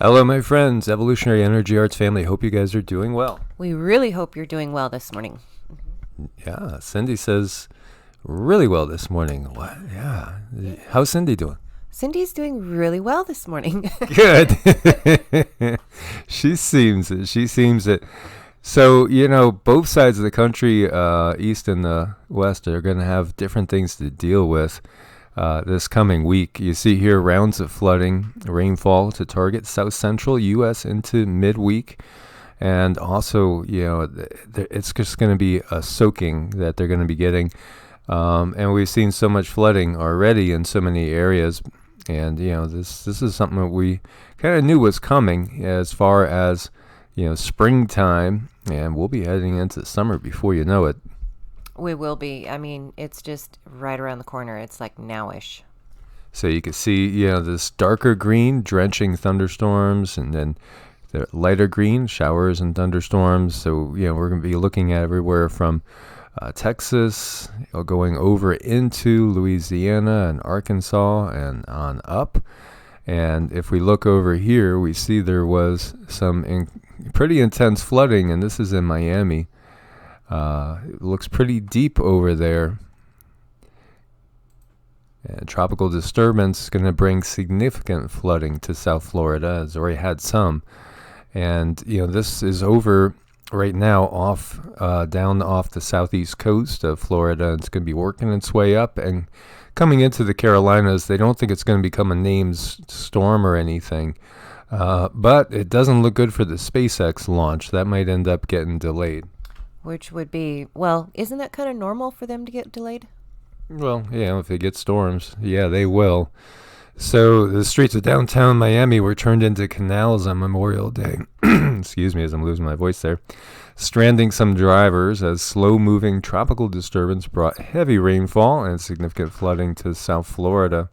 Hello, my friends, Evolutionary Energy Arts family. Hope you guys are doing well. We really hope you're doing well this morning. Yeah, Cindy says really well this morning. What? Yeah. How's Cindy doing? Cindy's doing really well this morning. Good. She seems it. She seems it. So, both sides of the country, east and the west, are going to have different things to deal with this coming week. You see here rounds of flooding, rainfall to target south central U.S. into midweek. And also, it's just going to be a soaking that they're going to be getting. And we've seen so much flooding already in so many areas. And, this is something that we kind of knew was coming as far as, springtime. And we'll be heading into summer before you know it. We will be. I mean, it's just right around the corner. It's like nowish. So you can see, this darker green drenching thunderstorms, and then the lighter green showers and thunderstorms. So, we're going to be looking at everywhere from Texas, going over into Louisiana and Arkansas and on up. And if we look over here, we see there was some pretty intense flooding, and this is in Miami. It looks pretty deep over there. And tropical disturbance is going to bring significant flooding to South Florida. It's already had some. And, this is over right now down off the southeast coast of Florida. It's going to be working its way up and coming into the Carolinas. They don't think it's going to become a named storm or anything. But it doesn't look good for the SpaceX launch. That might end up getting delayed. Which would be, well, isn't that kind of normal for them to get delayed? Well, if they get storms, they will. So the streets of downtown Miami were turned into canals on Memorial Day. Excuse me as I'm losing my voice there. Stranding some drivers as slow-moving tropical disturbance brought heavy rainfall and significant flooding to South Florida.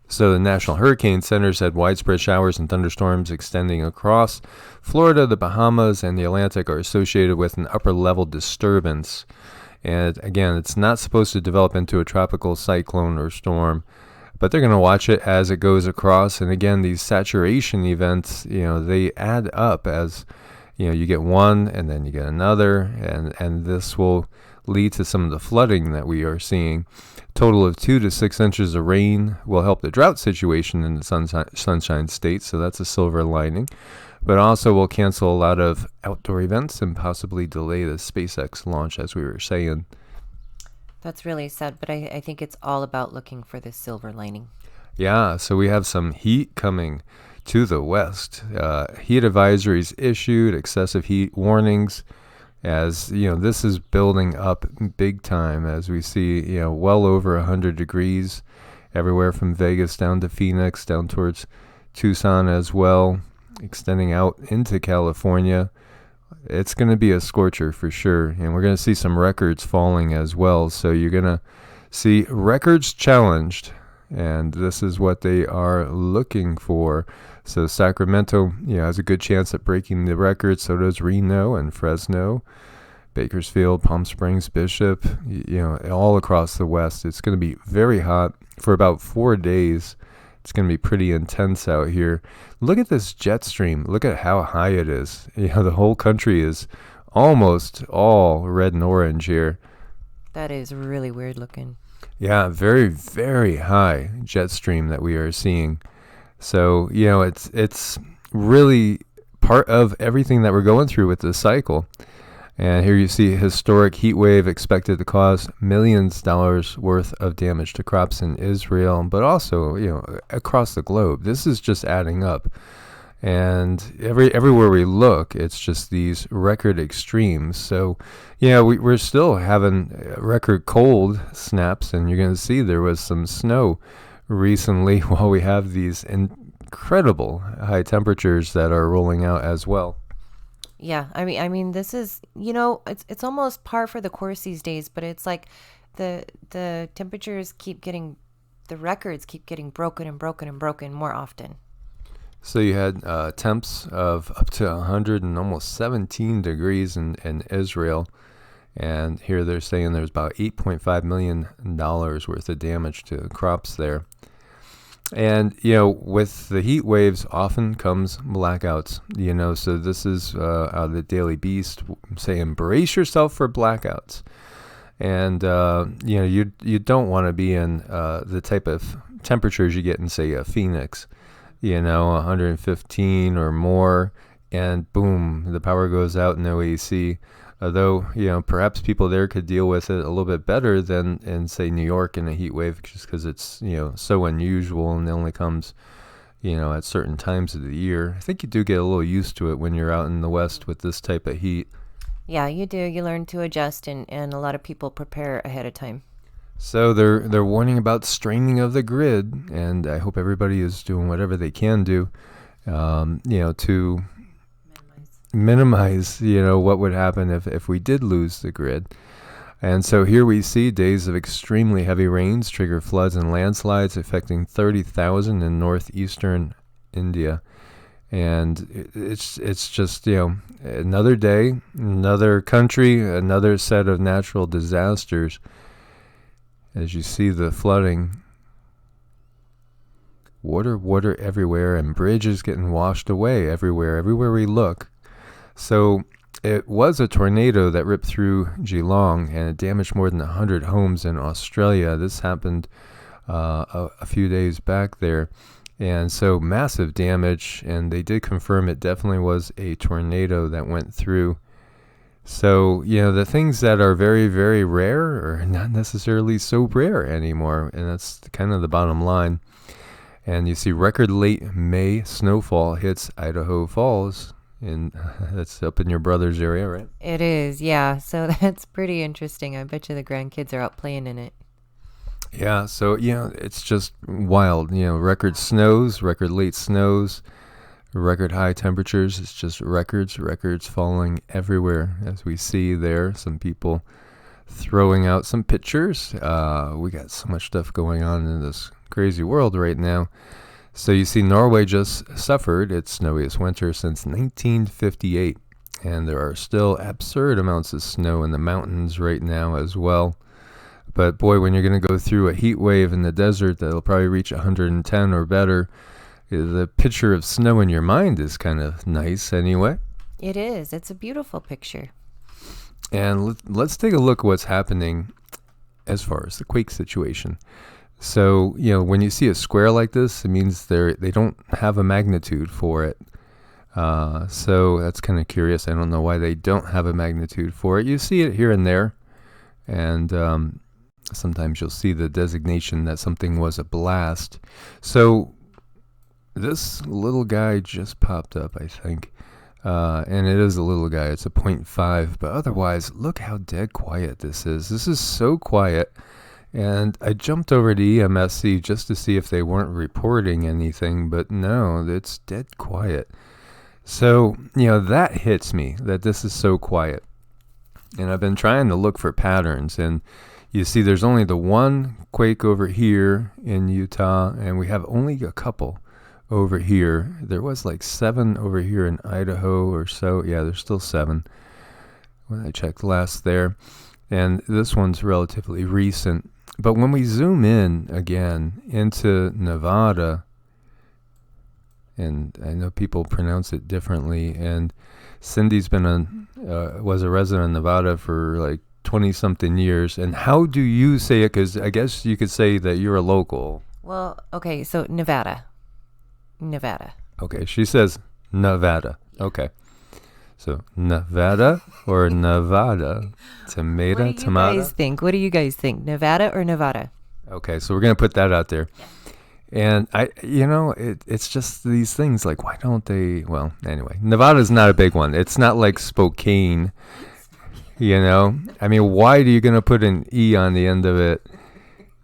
So the National Hurricane Center said widespread showers and thunderstorms extending across Florida, the Bahamas, and the Atlantic are associated with an upper-level disturbance. And again, it's not supposed to develop into a tropical cyclone or storm, but they're going to watch it as it goes across. And again, these saturation events, they add up as, you get one and then you get another, and this will lead to some of the flooding that we are seeing. Total of 2 to 6 inches of rain will help the drought situation in the Sunshine State, so that's a silver lining. But also will cancel a lot of outdoor events and possibly delay the SpaceX launch, as we were saying. That's really sad, but I think it's all about looking for the silver lining. Yeah, so we have some heat coming to the west. Heat advisories issued, excessive heat warnings. As this is building up big time as we see, well over 100 degrees everywhere from Vegas down to Phoenix, down towards Tucson as well, extending out into California. It's going to be a scorcher for sure, and we're going to see some records falling as well. So you're going to see records challenged, and this is what they are looking for. So Sacramento, has a good chance at breaking the record. So does Reno and Fresno, Bakersfield, Palm Springs, Bishop, all across the west. It's going to be very hot for about 4 days. It's going to be pretty intense out here. Look at this jet stream. Look at how high it is. The whole country is almost all red and orange here. That is really weird looking. Yeah, very, very high jet stream that we are seeing. So, it's really part of everything that we're going through with this cycle. And here you see a historic heat wave expected to cause millions of dollars worth of damage to crops in Israel, but also, across the globe. This is just adding up. And everywhere we look, it's just these record extremes. So, we're still having record cold snaps, and you're going to see there was some snow recently while we have these incredible high temperatures that are rolling out as well. Yeah, I mean, this is, it's almost par for the course these days, but it's like the temperatures the records keep getting broken and broken and broken more often. So you had temps of up to 100 and almost 17 degrees in Israel. And here they're saying there's about $8.5 million worth of damage to crops there. And, with the heat waves often comes blackouts, so this is out of the Daily Beast, say embrace yourself for blackouts. And, you don't want to be in the type of temperatures you get in, say, Phoenix, 115 or more, and boom, the power goes out, no AC. Although, perhaps people there could deal with it a little bit better than in, say, New York in a heat wave, just because it's, so unusual and it only comes, at certain times of the year. I think you do get a little used to it when you're out in the West with this type of heat. Yeah, you do. You learn to adjust, and a lot of people prepare ahead of time. So they're warning about straining of the grid, and I hope everybody is doing whatever they can do, to minimize, what would happen if we did lose the grid. And so here we see days of extremely heavy rains trigger floods and landslides affecting 30,000 in northeastern India. And it's just, another day, another country, another set of natural disasters. As you see the flooding, water everywhere, and bridges getting washed away everywhere we look. So it was a tornado that ripped through Geelong, and it damaged more than 100 homes in Australia. This happened a few days back there. And so massive damage, and they did confirm it definitely was a tornado that went through. So, the things that are very, very rare are not necessarily so rare anymore, and that's kind of the bottom line. And you see record late May snowfall hits Idaho Falls, and that's up in your brother's area, right? It is, yeah. So that's pretty interesting. I bet you the grandkids are out playing in it. Yeah, so, it's just wild. Record snows, record late snows, record high temperatures. It's just records falling everywhere, as we see there. Some people throwing out some pictures. We got so much stuff going on in this crazy world right now. So you see Norway just suffered its snowiest winter since 1958, and there are still absurd amounts of snow in the mountains right now as well. But boy, when you're going to go through a heat wave in the desert that'll probably reach 110 or better, the picture of snow in your mind is kind of nice anyway. It is. It's a beautiful picture. And let's take a look at what's happening as far as the quake situation. So, when you see a square like this, it means they don't have a magnitude for it. So that's kind of curious. I don't know why they don't have a magnitude for it. You see it here and there. And sometimes you'll see the designation that something was a blast. So this little guy just popped up, I think. And it is a little guy. It's a 0.5. But otherwise, look how dead quiet this is. This is so quiet. And I jumped over to EMSC just to see if they weren't reporting anything. But no, it's dead quiet. So, that hits me, that this is so quiet. And I've been trying to look for patterns. And you see there's only the one quake over here in Utah. And we have only a couple over here. There was like 7 over here in Idaho or so. Yeah, there's still 7 when I checked last there. And this one's relatively recent. But when we zoom in again into Nevada, and I know people pronounce it differently, and Cindy's been was a resident of Nevada for like 20-something years. And how do you say it? Because I guess you could say that you're a local. Well, okay, so Nevada. Okay, she says Nevada. Okay. So Nevada or Nevada? Tomato? What do you guys think? What do you guys think? Nevada or Nevada? Okay, so we're going to put that out there. Yeah. And it's just these things like, why don't they? Well, anyway, Nevada's not a big one. It's not like Spokane, I mean, why are you going to put an E on the end of it?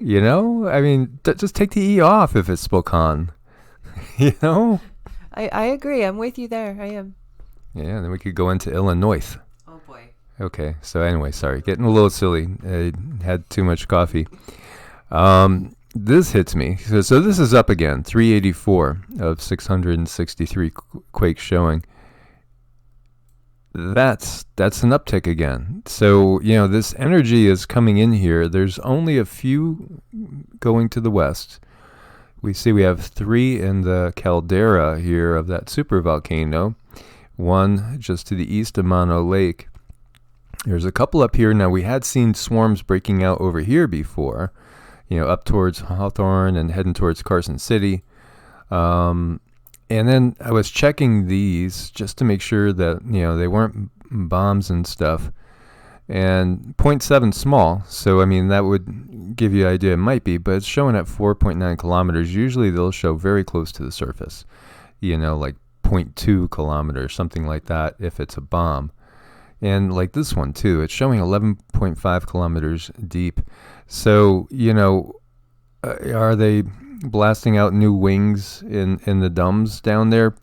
I mean, just take the E off if it's Spokane, I agree. I'm with you there. I am. Yeah, then we could go into Illinois. Oh, boy. Okay, so anyway, sorry, getting a little silly. I had too much coffee. This hits me. So this is up again, 384 of 663 quakes showing. That's an uptick again. So, this energy is coming in here. There's only a few going to the west, we see we have 3 in the caldera here of that supervolcano. 1 just to the east of Mono Lake. There's a couple up here. Now, we had seen swarms breaking out over here before, up towards Hawthorne and heading towards Carson City. And then I was checking these just to make sure that, they weren't bombs and stuff. And 0.7 small, so I mean, that would give you an idea it might be, but it's showing at 4.9 kilometers. Usually they'll show very close to the surface, like 0.2 kilometers, something like that, if it's a bomb. And like this one too, it's showing 11.5 kilometers deep. So, are they blasting out new wings in the dumbs down there?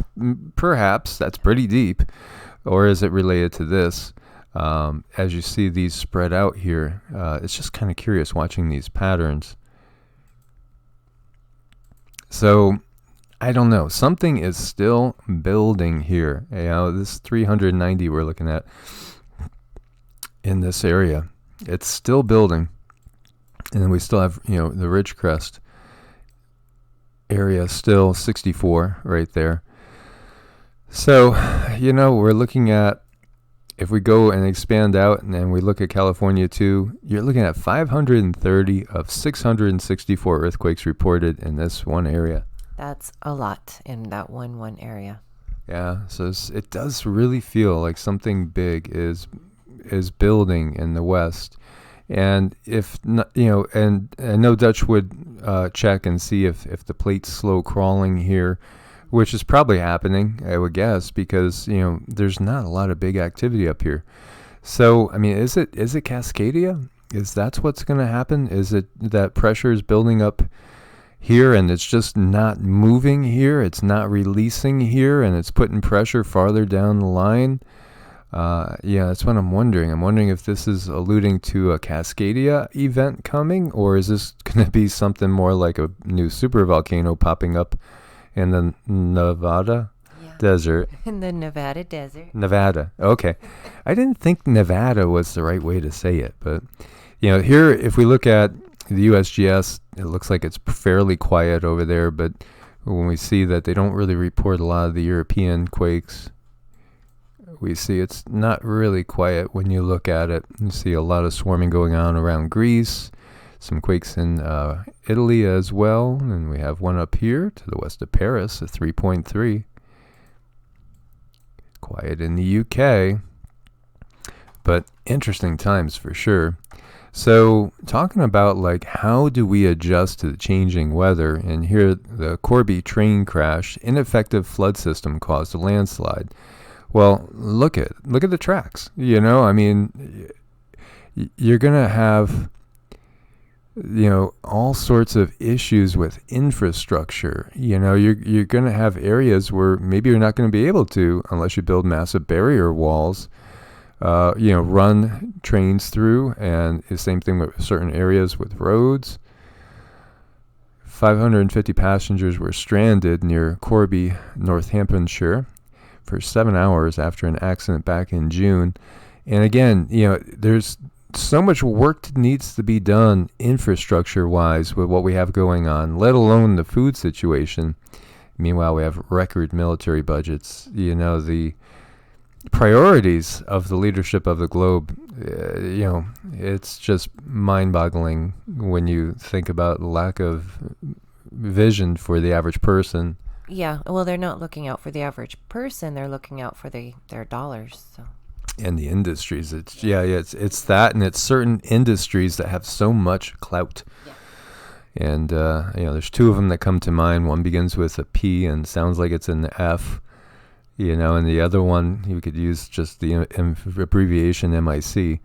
Perhaps. That's pretty deep. Or is it related to this? As you see these spread out here, it's just kind of curious watching these patterns. So, I don't know. Something is still building here. This 390 we're looking at in this area, it's still building. And then we still have, the Ridgecrest area still 64 right there. So, we're looking at, if we go and expand out and then we look at California too, you're looking at 530 of 664 earthquakes reported in this one area. That's a lot in that one area. Yeah, so it does really feel like something big is building in the West. And if not, and I know Dutch would check and see if the plate's slow crawling here, which is probably happening, I would guess, because there's not a lot of big activity up here. So I mean, is it Cascadia? Is that's what's going to happen? Is it that pressure is building up here and it's just not moving here? It's not releasing here, and it's putting pressure farther down the line. Yeah, that's what I'm wondering. I'm wondering if this is alluding to a Cascadia event coming, or is this going to be something more like a new supervolcano popping up in the Nevada desert? In the Nevada desert. Nevada. Okay. I didn't think Nevada was the right way to say it, but here, if we look at the USGS, it looks like it's fairly quiet over there, but when we see that they don't really report a lot of the European quakes, we see it's not really quiet when you look at it. You see a lot of swarming going on around Greece, some quakes in Italy as well, and we have one up here to the west of Paris, a 3.3. Quiet in the UK, but interesting times for sure. So talking about like how do we adjust to the changing weather, and here the Corby train crash, ineffective flood system caused a landslide. Well, look at the tracks. I mean, you're gonna have all sorts of issues with infrastructure. You're gonna have areas where maybe you're not going to be able to, unless you build massive barrier walls, run trains through, and the same thing with certain areas with roads. 550 passengers were stranded near Corby, Northamptonshire, for 7 hours after an accident back in June. And again, there's so much work needs to be done infrastructure-wise with what we have going on, let alone the food situation. Meanwhile, we have record military budgets. The priorities of the leadership of the globe, it's just mind-boggling when you think about the lack of vision for the average person. Yeah, well, they're not looking out for the average person. They're looking out for their dollars. So. And the industries. It's that, and it's certain industries that have so much clout. Yeah. And there's 2 of them that come to mind. One begins with a P and sounds like it's an F. And the other one, you could use just the abbreviation MIC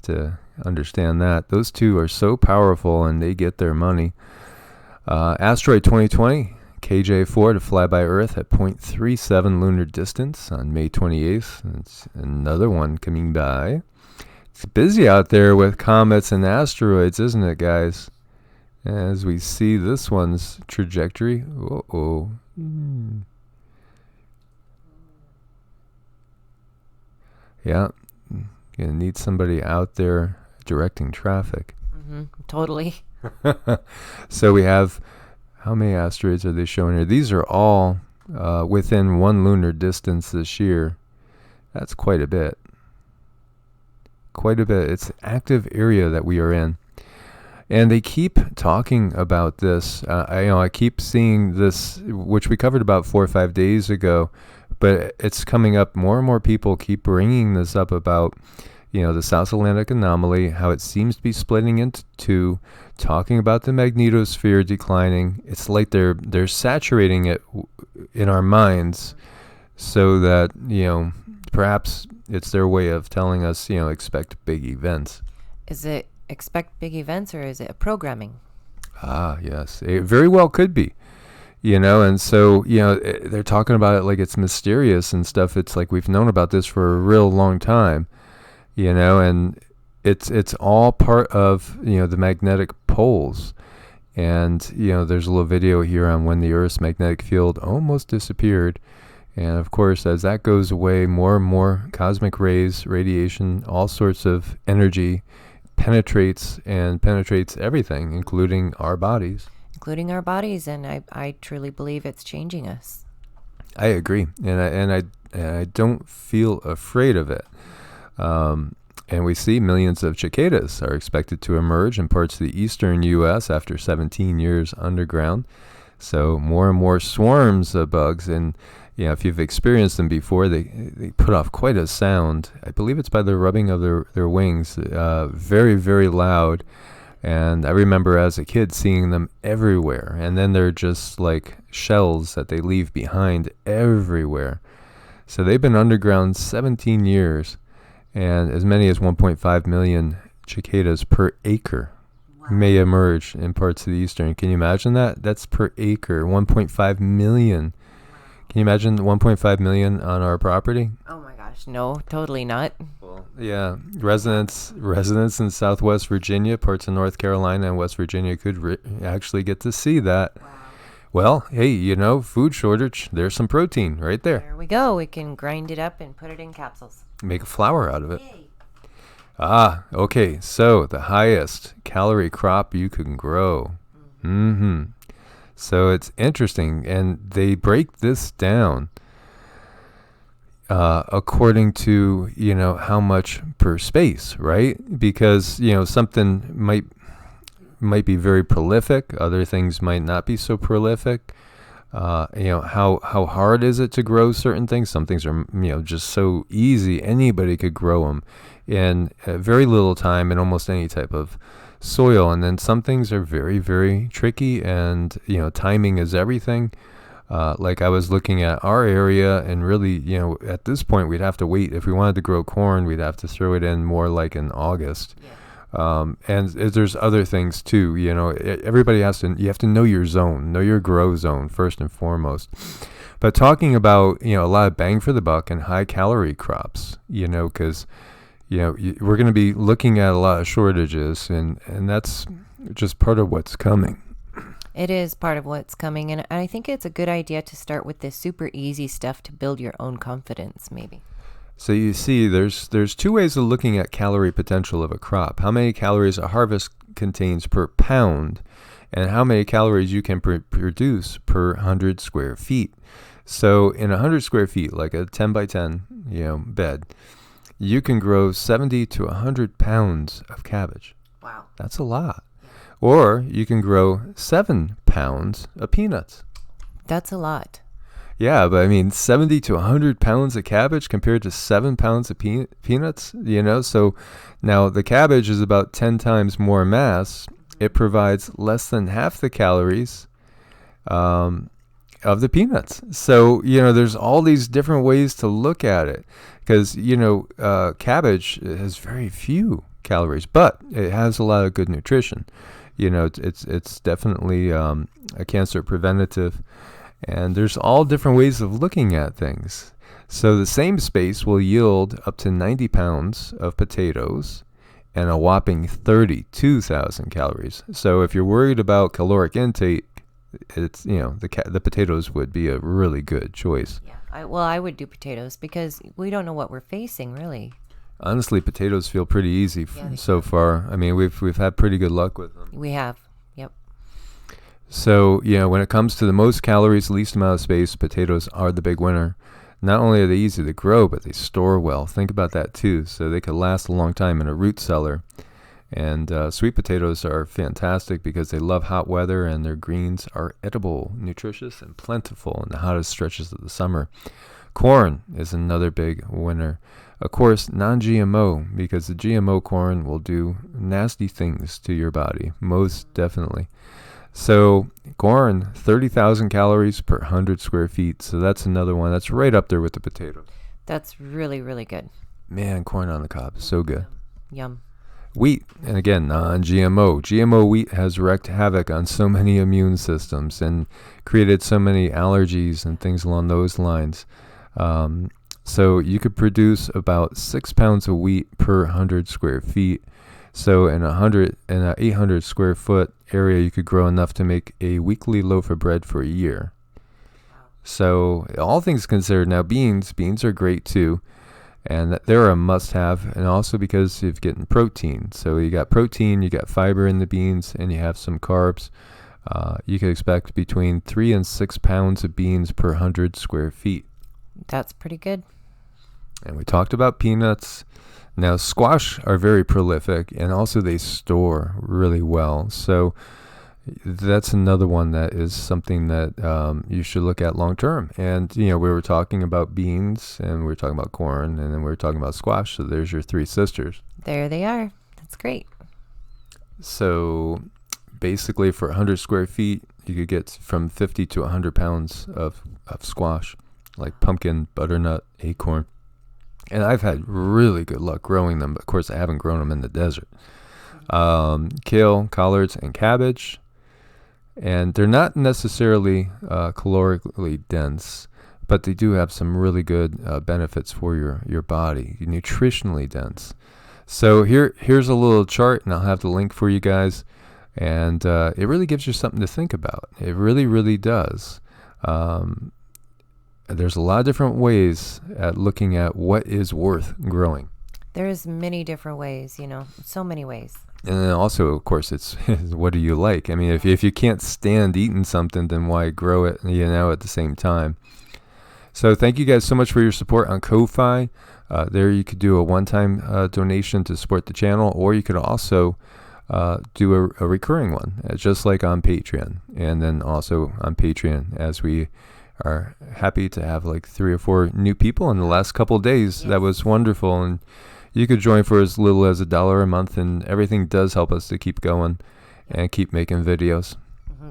to understand that. Those 2 are so powerful, and they get their money. Asteroid 2020. KJ4 to fly by Earth at 0.37 lunar distance on May 28th. It's another one coming by. It's busy out there with comets and asteroids, isn't it, guys? As we see this one's trajectory. Uh-oh. Yeah. Gonna need somebody out there directing traffic. Totally. So we have How many asteroids are they showing here? These are all within 1 lunar distance this year. That's quite a bit. Quite a bit. It's an active area that we are in. And they keep talking about this. I keep seeing this, which we covered about 4 or 5 days ago, but it's coming up. More and more people keep bringing this up about, the South Atlantic anomaly, how it seems to be splitting into two, talking about the magnetosphere declining. It's like they're saturating it in our minds so that, perhaps it's their way of telling us, expect big events. Is it expect big events, or is it a programming? Ah, yes. It very well could be, and so, they're talking about it like it's mysterious and stuff. It's like we've known about this for a real long time, and it's all part of, the magnetic poles. And, there's a little video here on when the Earth's magnetic field almost disappeared. And of course, as that goes away, more and more cosmic rays, radiation, all sorts of energy penetrates everything, including our bodies. And I truly believe it's changing us. I agree, and I don't feel afraid of it. And we see millions of cicadas are expected to emerge in parts of the eastern U.S. after 17 years underground. So more and more swarms of bugs, and if you've experienced them before, they put off quite a sound. I believe it's by the rubbing of their wings, very, very loud. And I remember as a kid seeing them everywhere. And then they're just like shells that they leave behind everywhere. So they've been underground 17 years, and as many as 1.5 million cicadas per acre may emerge in parts of the eastern. Can you imagine that? That's per acre, 1.5 million. Can you imagine 1.5 million on our property? Oh my gosh, no, totally not. Well, yeah, residents in Southwest Virginia, parts of North Carolina and West Virginia could actually get to see that. Wow. Well, hey, food shortage, there's some protein right there. There we go. We can grind it up and put it in capsules. Make a flour out of it. Yay. Okay, so the highest calorie crop you can grow. Mm-hmm. So it's interesting, and they break this down according to, how much per space, right? Because, something might be very prolific, other things might not be so prolific. How hard is it to grow certain things? Some things are, just so easy. Anybody could grow them in very little time in almost any type of soil. And then some things are very, very tricky, and, timing is everything. Like I was looking at our area, and really, at this point we'd have to wait. If we wanted to grow corn, we'd have to throw it in more like in August. Yeah. And there's other things too, everybody you have to know your zone, know your grow zone first and foremost. But talking about, a lot of bang for the buck and high calorie crops, because, we're going to be looking at a lot of shortages, and that's just part of what's coming. It is part of what's coming. And I think it's a good idea to start with this super easy stuff to build your own confidence, maybe. So you see, there's two ways of looking at calorie potential of a crop. How many calories a harvest contains per pound, and how many calories you can produce per 100 square feet. So in 100 square feet, like a 10 by 10, bed, you can grow 70 to 100 pounds of cabbage. Wow. That's a lot. Or you can grow 7 pounds of peanuts. That's a lot. Yeah, but 70 to 100 pounds of cabbage compared to 7 pounds of peanuts, so now the cabbage is about 10 times more mass. It provides less than half the calories of the peanuts. So, there's all these different ways to look at it, because, cabbage has very few calories, but it has a lot of good nutrition. It's definitely a cancer preventative. And there's all different ways of looking at things. So the same space will yield up to 90 pounds of potatoes and a whopping 32,000 calories. So if you're worried about caloric intake, it's, the potatoes would be a really good choice. Yeah, I would do potatoes, because we don't know what we're facing, really. Honestly, potatoes feel pretty easy so far. We've had pretty good luck with them. We have. Yep. So, when it comes to the most calories, least amount of space, potatoes are the big winner. Not only are they easy to grow, but they store well. Think about that too. So they could last a long time in a root cellar. And sweet potatoes are fantastic because they love hot weather, and their greens are edible, nutritious, and plentiful in the hottest stretches of the summer. Corn is another big winner. Of course, non-GMO, because the GMO corn will do nasty things to your body, most definitely. So corn, 30,000 calories per 100 square feet. So that's another one. That's right up there with the potatoes. That's really, really good. Man, corn on the cob, so good. Yum. Wheat, and again, non-GMO. GMO wheat has wreaked havoc on so many immune systems and created so many allergies and things along those lines. So you could produce about 6 pounds of wheat per 100 square feet. So in a 800 square foot area, you could grow enough to make a weekly loaf of bread for a year. So all things considered, now beans are great too, and they're a must-have, and also because you've getting protein. So you got protein, you got fiber in the beans, and you have some carbs. You can expect between 3 and 6 pounds of beans per 100 square feet. That's pretty good. And we talked about peanuts. Now, squash are very prolific, and also they store really well. So that's another one that is something that you should look at long term. And, we were talking about beans, and we were talking about corn, and then we were talking about squash. So there's your three sisters. There they are. That's great. So basically, for 100 square feet, you could get from 50 to 100 pounds of squash, like pumpkin, butternut, acorn. And I've had really good luck growing them. But of course, I haven't grown them in the desert. Kale, collards, and cabbage. And they're not necessarily calorically dense, but they do have some really good benefits for your body, nutritionally dense. So here's a little chart, and I'll have the link for you guys. And it really gives you something to think about. It really, really does. There's a lot of different ways at looking at what is worth growing. There's many different ways, so many ways. And then also, of course, it's what do you like? I mean, if you can't stand eating something, then why grow it, at the same time? So thank you guys so much for your support on Ko-Fi. There you could do a one-time donation to support the channel, or you could also do a recurring one, just like on Patreon. And then also on Patreon, as we are happy to have like 3 or 4 new people in the last couple of days. Yes. That was wonderful. And you could join for as little as $1 a month, and everything does help us to keep going and keep making videos.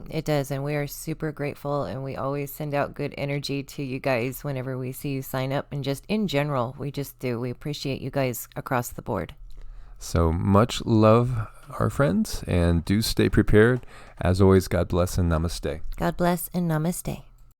It does, and we are super grateful, and we always send out good energy to you guys whenever we see you sign up, and just in general, we just do. We appreciate you guys across the board. So much love, our friends, and do stay prepared. As always, God bless and namaste. God bless and namaste.